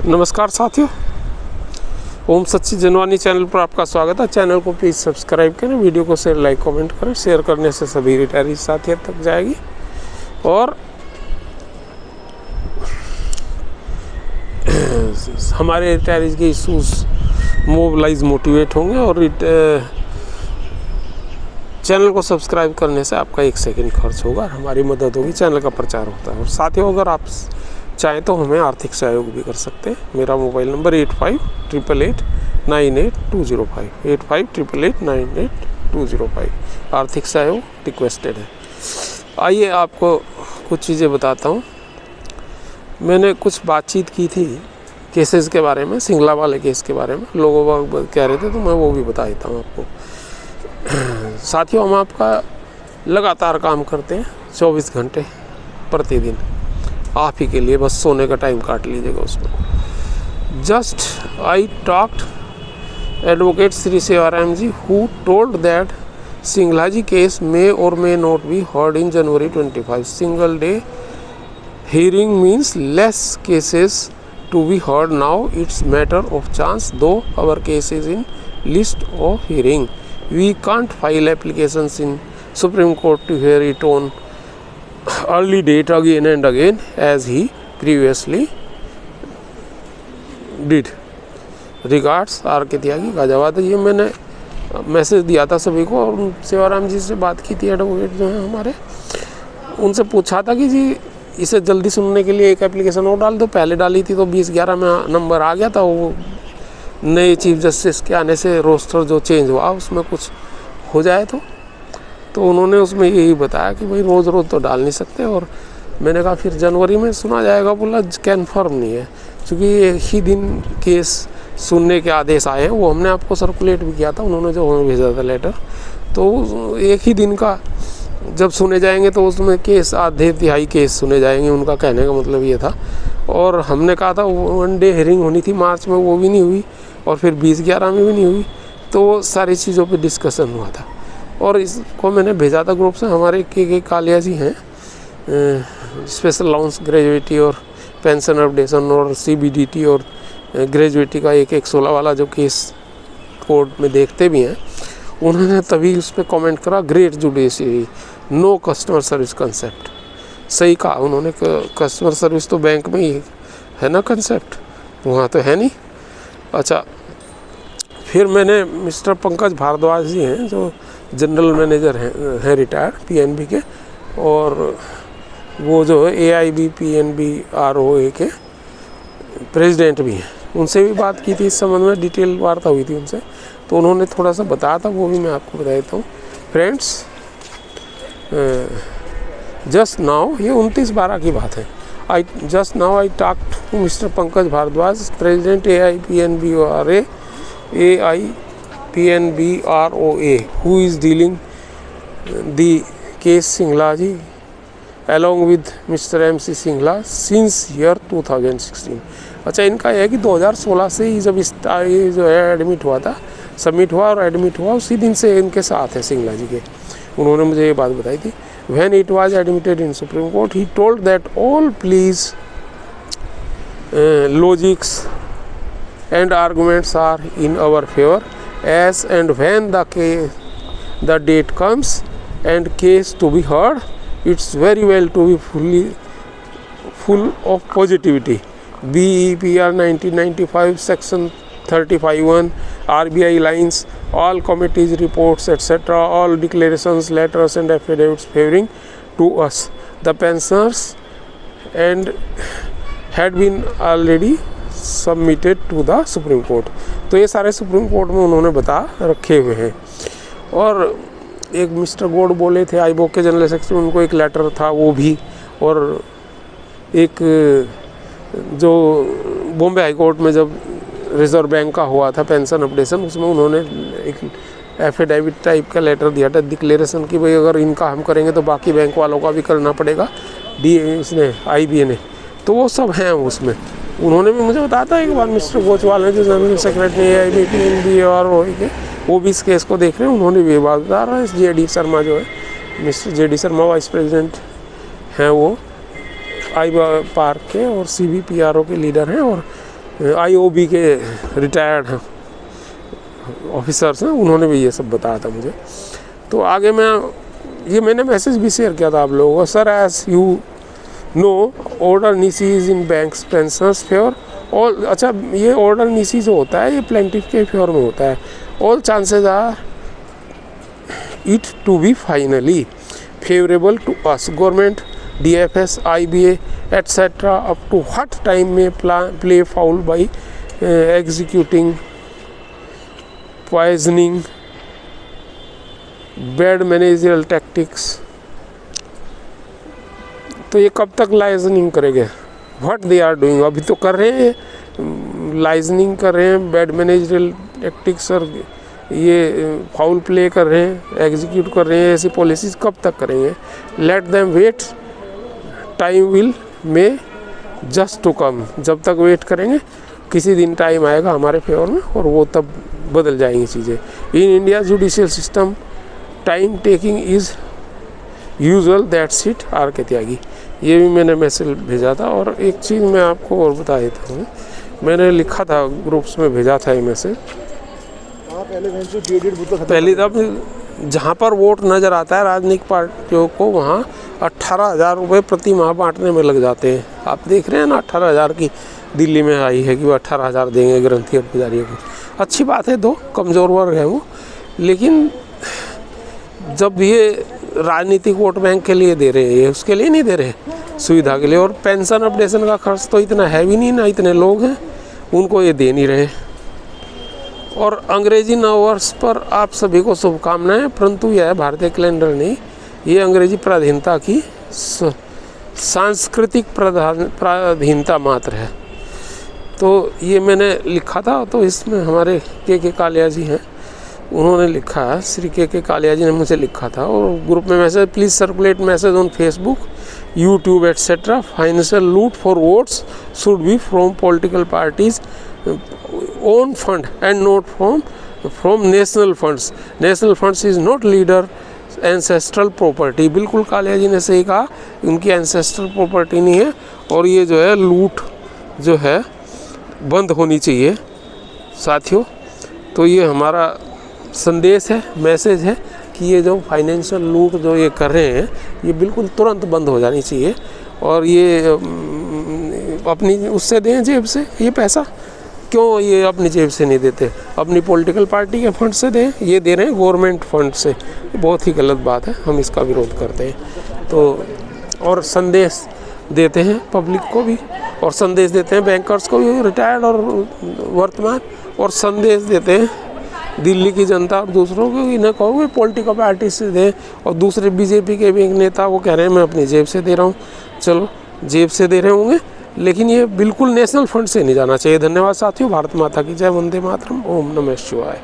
नमस्कार साथियों, ओम सच्ची जनवानी चैनल पर आपका स्वागत है। चैनल को प्लीज़ सब्सक्राइब करें, वीडियो को शेयर लाइक कमेंट करें। शेयर करने से सभी रिटायरी साथियों तक जाएगी और हमारे रिटायरीज के इशूज़ मोबिलाइज मोटिवेट होंगे। और चैनल को सब्सक्राइब करने से आपका 1 सेकंड खर्च होगा, हमारी मदद होगी, चैनल का प्रचार होता है। और साथियों, अगर आप चाहें तो हमें आर्थिक सहयोग भी कर सकते हैं। मेरा मोबाइल नंबर 8588898205 8588898205। आर्थिक सहयोग रिक्वेस्टेड है। आइए आपको कुछ चीज़ें बताता हूँ। मैंने कुछ बातचीत की थी केसेस के बारे में, सिंगला वाले केस के बारे में, लोगों कह रहे थे तो मैं वो भी बता देता हूँ आपको। साथियों, हम आपका लगातार काम करते हैं 24 घंटे प्रतिदिन, आप ही के लिए। बस सोने का टाइम काट लीजिएगा उसमें। Just I talked advocate Shri Sevaram ji who told that Singla ji case may और may not be heard in January 25। Single day hearing means less cases to be heard now. It's matter of chance, though our case is in list of hearing. We can't file applications in Supreme Court to hear it on early date again and again as he previously did. Regards R K Tyagi Ghaziabad. ये मैंने message दिया था सभी को और सेवाराम जी से बात की थी, एडवोकेट जो हैं हमारे। उनसे पूछा था कि जी इसे जल्दी सुनने के लिए एक एप्लीकेशन और डाल दो। पहले डाली थी तो 2011 में नंबर आ गया था। वो नए चीफ जस्टिस के आने से रोस्टर जो चेंज हुआ उसमें कुछ हो जाए तो उन्होंने उसमें यही बताया कि भाई रोज़ रोज़ तो डाल नहीं सकते। और मैंने कहा फिर जनवरी में सुना जाएगा। बोला कन्फर्म नहीं है, क्योंकि एक ही दिन केस सुनने के आदेश आए हैं। वो हमने आपको सर्कुलेट भी किया था, उन्होंने जो हमें भेजा था लेटर। तो एक ही दिन का जब सुने जाएंगे तो उसमें केस आधे तिहाई केस सुने जाएंगे, उनका कहने का मतलब ये था। और हमने कहा था 1 डे हियरिंग होनी थी मार्च में, वो भी नहीं हुई। और फिर 2011 में भी नहीं हुई। तो सारी चीज़ों पे डिस्कशन हुआ था और इसको मैंने भेजा था ग्रुप से। हमारे के कालिया जी हैं, स्पेशल अलाउंस ग्रेजुएटी और पेंशन अपडेशन और CBDT और ग्रेजुएटी का 116 वाला जो केस कोर्ट में देखते भी हैं, उन्होंने तभी उस पर कमेंट करा, great judiciary, no customer service concept. सही कहा उन्होंने। कस्टमर सर्विस तो बैंक में ही है ना कंसेप्ट, वहाँ तो है नहीं। अच्छा, फिर मैंने मिस्टर पंकज भारद्वाज जी हैं जो जनरल मैनेजर हैं रिटायर्ड PNB के, और वो जो है AIB PNB ROA के प्रेसिडेंट भी हैं, उनसे भी बात की थी इस संबंध में। डिटेल वार्ता हुई थी उनसे, तो उन्होंने थोड़ा सा बताया था, वो भी मैं आपको बता देता हूँ। फ्रेंड्स, जस्ट नाउ, ये 29/12 की बात है। Just now I talked to mister Pankaj Bhardwaj, president AIPNB ROA, who is dealing the case Singla ji along with Mr. MC Singla since year 2016। अच्छा, इनका यह है कि 2016 से ही जब ये जो है एडमिट हुआ था, सबमिट हुआ और एडमिट हुआ, उसी दिन से इनके साथ है सिंगला जी के। उन्होंने मुझे ये बात बताई थी। When it was admitted in Supreme Court, he told that all pleas, logics and arguments are in our favor as and when the date comes and case to be heard, it's very well to be full of positivity. BEPR 1995 section 35(1), RBI lines, all committees reports etc., all declarations, letters and affidavits favoring to us the pensioners and had been already submitted to the supreme court. तो ये सारे supreme court में उन्होंने बता रखे हुए हैं। और एक मिस्टर गोड बोले थे आईबोक के जनरल सेक्रेटरी, उनको एक लेटर था वो भी। और एक जो बॉम्बे हाई कोर्ट में जब रिजर्व बैंक का हुआ था पेंशन अपडेशन, उसमें उन्होंने एक एफिडेविट टाइप का लेटर दिया था, डिक्लेरेशन की भाई अगर इनका हम करेंगे तो बाकी बैंक वालों का भी करना पड़ेगा, इसने IBA ने। तो वो सब हैं उसमें। उन्होंने भी मुझे बताया था एक बार, मिस्टर गोचवाल हैं जो जनरल सेक्रेटरी AIB PNB और OA के, वो भी इस केस को देख रहे हैं। उन्होंने भी ये बात बता रहा है। JD शर्मा जो है, mister JD Sharma vice president हैं, वो आई पार्क के और CBPRO के लीडर हैं। और IOB के रिटायर्ड ऑफिसर्स हैं, उन्होंने भी ये सब बताया था मुझे। तो आगे मैंने मैसेज भी शेयर किया था आप लोगों को। Sir, as you know order नीसीज इन बैंक्स पेंशनर्स फेवर और अच्छा, ये ऑर्डर नीसी जो होता है ये प्लेंटिफ के फेवर में होता है। All chances are it to be finally favourable to us. Government, DFS, IBA etc. up to what time may play foul by executing, poisoning, bad managerial tactics। तो ये कब तक लाइजनिंग करेंगे? व्हाट दे आर डूइंग, अभी तो कर रहे हैं, लाइजनिंग कर रहे हैं, बैड मैनेजरियल टैक्टिक्स और ये फाउल प्ले कर रहे हैं, एग्जीक्यूट कर रहे हैं। ऐसी पॉलिसीज कब तक करेंगे? Let them wait, time will may just to come. जब तक वेट करेंगे किसी दिन टाइम आएगा हमारे फेवर में और वो तब बदल जाएंगी चीज़ें। In India judicial system time taking is usual, that's it. R K Tyagi, ये भी मैंने मैसेज भेजा था। और एक चीज़ मैं आपको और बता देता हूँ, मैंने लिखा था ग्रुप्स में, भेजा था ये मैसेज। पहली तब जहाँ पर वोट नज़र आता है राजनीतिक पार्टियों को, वहाँ 18,000 रुपये प्रति माह बांटने में लग जाते हैं। आप देख रहे हैं ना, 18,000 की दिल्ली में आई है कि वो 18,000 देंगे ग्रंथी और पुजारियों को। अच्छी बात है, दो कमज़ोर वर्ग है वो, लेकिन जब ये राजनीतिक वोट बैंक के लिए दे रहे हैं, ये उसके लिए नहीं दे रहे, सुविधा के लिए। और पेंशन अपडेशन का खर्च तो इतना है भी नहीं ना, इतने लोग हैं, उनको ये दे नहीं रहे। और अंग्रेजी नववर्ष पर आप सभी को शुभकामनाएं, परंतु यह भारतीय कैलेंडर नहीं, ये अंग्रेजी प्राधीनता की सांस्कृतिक प्राधीनता मात्र है। तो ये मैंने लिखा था। तो इसमें हमारे के कालिया जी हैं, उन्होंने लिखा है, श्री के कालिया जी ने मुझे लिखा था और ग्रुप में message, please circulate message on Facebook, YouTube etcetera. Financial loot for votes should be from political parties own fund and not from national funds. National funds is not leader ancestral property. बिल्कुल कालिया जी ने सही कहा, उनकी ancestral property नहीं है। और ये जो है लूट जो है बंद होनी चाहिए साथियों। तो ये हमारा संदेश है, मैसेज है कि ये जो फाइनेंशियल लूट जो ये कर रहे हैं, ये बिल्कुल तुरंत बंद हो जानी चाहिए। और ये अपनी उससे दें जेब से ये पैसा, क्यों ये अपनी जेब से नहीं देते, अपनी पॉलिटिकल पार्टी के फंड से दें। ये दे रहे हैं गवर्नमेंट फंड से, बहुत ही गलत बात है, हम इसका विरोध करते हैं। तो और संदेश देते हैं पब्लिक को भी, और संदेश देते हैं बैंकर्स को भी, रिटायर्ड और वर्तमान, और संदेश देते हैं दिल्ली की जनता और दूसरों को। इन्हें कहोगे पॉलिटिकल पार्टी से दें, और दूसरे बीजेपी के भी एक नेता वो कह रहे हैं मैं अपनी जेब से दे रहा हूँ। चलो, जेब से दे रहे होंगे, लेकिन ये बिल्कुल नेशनल फंड से नहीं जाना चाहिए। धन्यवाद साथियों। भारत माता की जय, वंदे मातरम, ओम नमः शिवाय।